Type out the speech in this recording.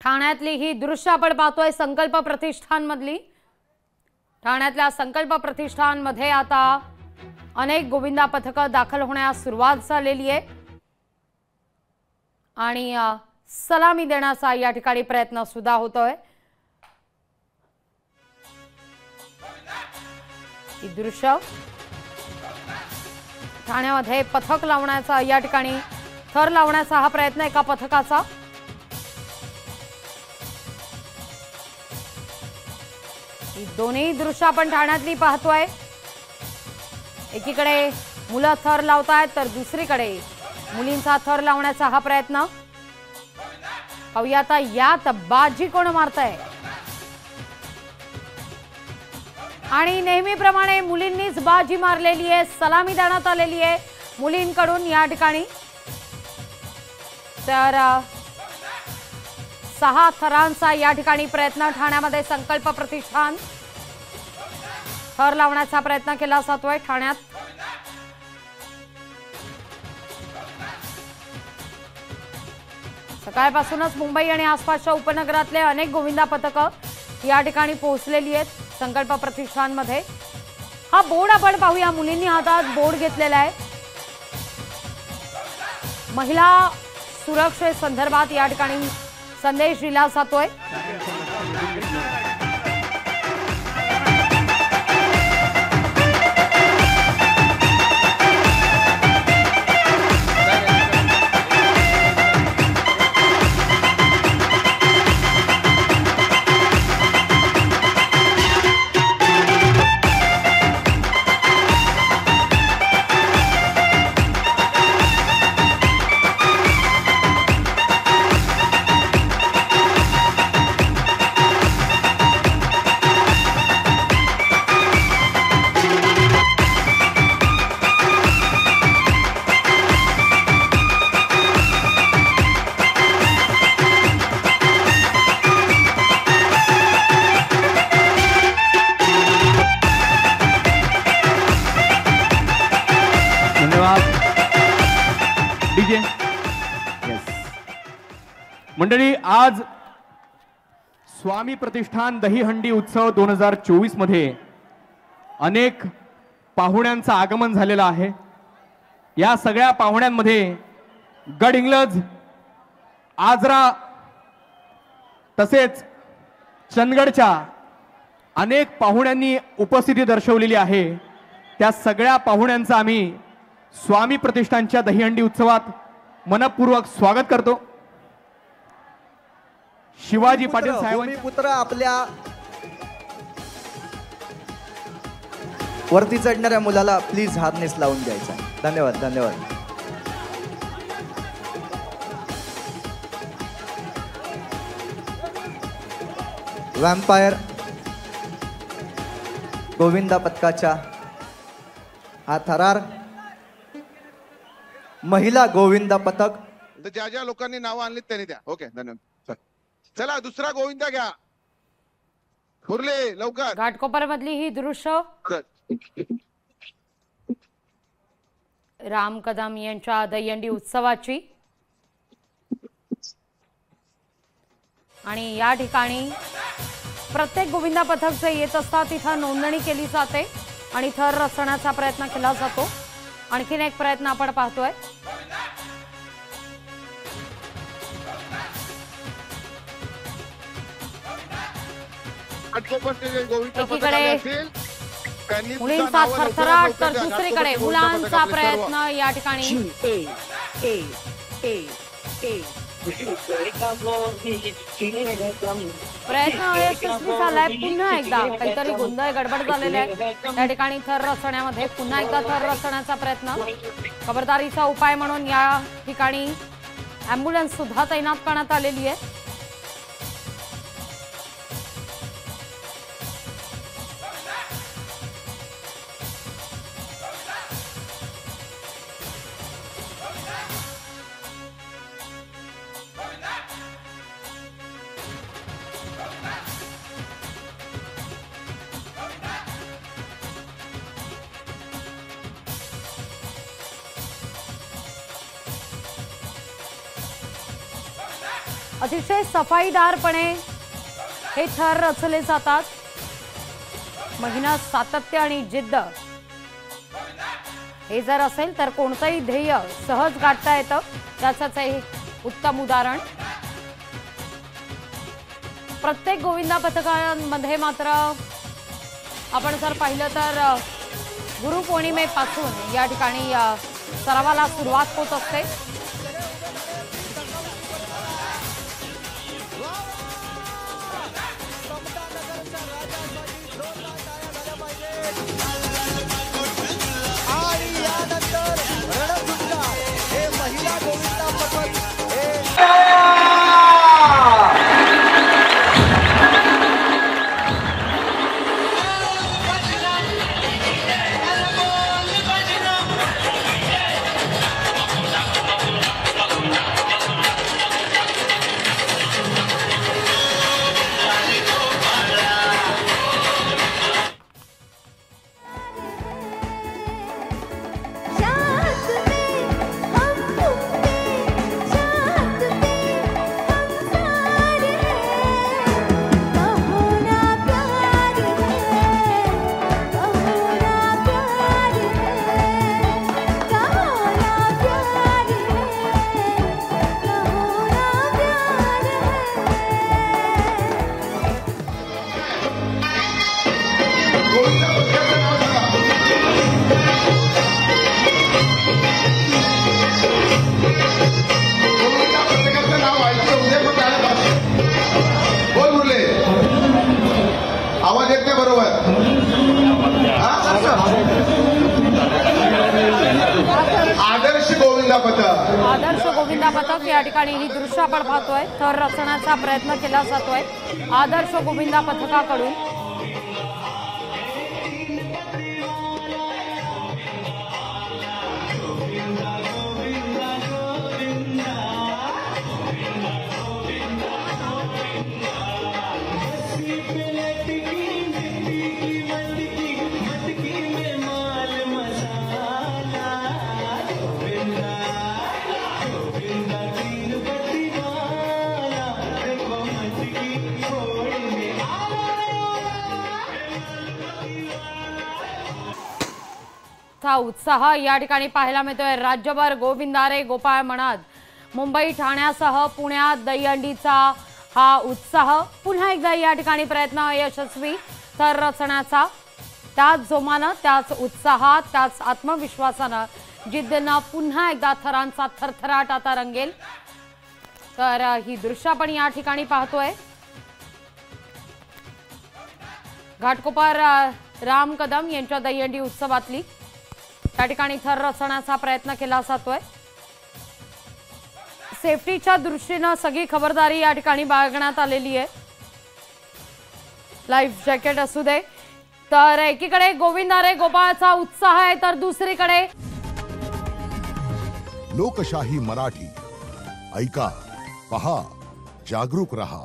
ठाण्यातली ही दृश्य आपण पाहतोय संकल्प प्रतिष्ठान मधली। ठाण्यातल्या संकल्प प्रतिष्ठान मध्ये आता अनेक गोविंदा पथकं दाखल होण्यास सुरुवात झालेली आहे आणि सलामी देण्याचा या ठिकाणी प्रयत्न सुद्धा होतोय। ही दृश्य ठाण्यामध्ये पथक लावण्याचा या ठिकाणी थर लावण्याचा हा प्रयत्न एका पथकाचा। ही दोन्ही दृश्य आपण ठाण्यातली पाहतोय। एकीकडे मुलं थर लावतायत तर दुसरीकडे मुलींचा थर लावण्याचा हा प्रयत्न। पाहूया आता यात बाजी कोण मारतंय आणि नेहमीप्रमाणे मुलींनीच बाजी मारलेली आहे, सलामी देण्यात आलेली आहे मुलींकडून या ठिकाणी। तर 6 थरांचा या ठिकाणी प्रयत्न ठाण्यामध्ये संकल्प प्रतिष्ठान थर लावण्याचा प्रयत्न केला जातोय ठाण्यात। सकाळपासूनच मुंबई आणि आसपासच्या उपनगरातले अनेक गोविंदा पथकं या ठिकाणी पोहोचलेली आहेत संकल्प प्रतिष्ठान मध्ये। हा बोर्ड आपण पाहूया, मुलींनी हातात बोर्ड घेतलेला आहे। महिला सुरक्षेसंदर्भात या ठिकाणी संदेश दिला जातोय। मंडळी, आज स्वामी प्रतिष्ठान दहीहंडी उत्सव 2024 मध्ये अनेक पाहुण्यांचं आगमन झालेलं आहे। या सगळ्या पाहुण्यांमध्ये गडहिंग्लज, आजरा तसेच चंदगडच्या अनेक पाहुण्यांनी उपस्थिती दर्शवलेली आहे। त्या सगळ्या पाहुण्यांचं आम्ही स्वामी प्रतिष्ठानच्या दहीहंडी उत्सवात मनपूर्वक स्वागत करतो। शिवाजी पाटील साहेबांनी पुत्र आपल्या वरती चढणाऱ्या मुलाला प्लीज हातनेस लावून द्यायचा। धन्यवाद धन्यवाद। वॅम्पायर गोविंदा पथकाच्या हा थरार महिला गोविंदा पथक। ज्या ज्या लोकांनी नाव आणली त्यांनी द्या। ओके, धन्यवाद। चला दुसरा गोविंदा घ्या, फुरले लवकर। घाटकोपर मधली ही दृश्य राम कदम यांच्या दहीहंडी उत्सवाची आणि या ठिकाणी प्रत्येक गोविंदा पथक जे येत असतात तिथं नोंदणी केली जाते आणि थर रचण्याचा प्रयत्न केला जातो। आणखीन एक प्रयत्न आपण पाहतोय। मुलींचा थरथराट तर दुसरीकडे मुलांचा प्रयत्न या ठिकाणी। प्रयत्न यशस्वी झालाय। पुन्हा एकदा काहीतरी गोंधळ गडबड झालेले आहे त्या ठिकाणी थर रचण्यामध्ये। पुन्हा एकदा थर रचण्याचा प्रयत्न। खबरदारीचा उपाय म्हणून या ठिकाणी ॲम्ब्युलन्स सुद्धा तैनात करण्यात आलेली आहे। अतिशय सफाईदारपणे हे थर रचले जातात. मेहनत, सातत्य आणि जिद्द हे जर असेल तर कोणतंही ध्येय सहज गाठता येतं. त्याचंच हे उत्तम उदाहरण. प्रत्येक गोविंदा पथकांमध्ये मात्र आपण जर पाहिलं तर गुरुपौर्णिमेपासून या ठिकाणी सरावाला सुरुवात होत असते. आणि यानंतर रणधुंडा हे महिला गोविंदा पथक आवाज येत नाही बरोबर. आदर्श गोविंदा पथक. आदर्श गोविंदा पथक या ठिकाणी ही दृश्य आपण पाहतोय. थर रचण्याचा प्रयत्न केला जातोय आदर्श गोविंदा पथकाकडून. उत्साह या ठिकाणी पाहायला मिळतोय. राज्यभर गोविंदा रे गोपाळ म्हणत मुंबई, ठाण्यासह पुण्यात दहीहंडीचा हा उत्साह. पुन्हा एकदा या ठिकाणी प्रयत्न यशस्वी थर रचण्याचा. त्याच जोमानं, त्याच उत्साहात, त्याच आत्मविश्वासानं, जिद्दीनं पुन्हा एकदा थरांचा थरथराट आता रंगेल. तर ही दृश्य आपण या ठिकाणी पाहतोय. घाटकोपर राम कदम यांच्या दहीहंडी उत्सवातली त्या ठिकाणी थर रचण्याचा प्रयत्न केला जातोय. सेफ्टीच्या दृष्टीनं सगळी खबरदारी या ठिकाणी बाळगण्यात आलेली आहे. लाईफ जॅकेट असू दे. तर एकीकडे गोविंदा रे गोपाळचा उत्साह आहे तर दुसरीकडे लोकशाही मराठी ऐका, पहा, जागरूक रहा.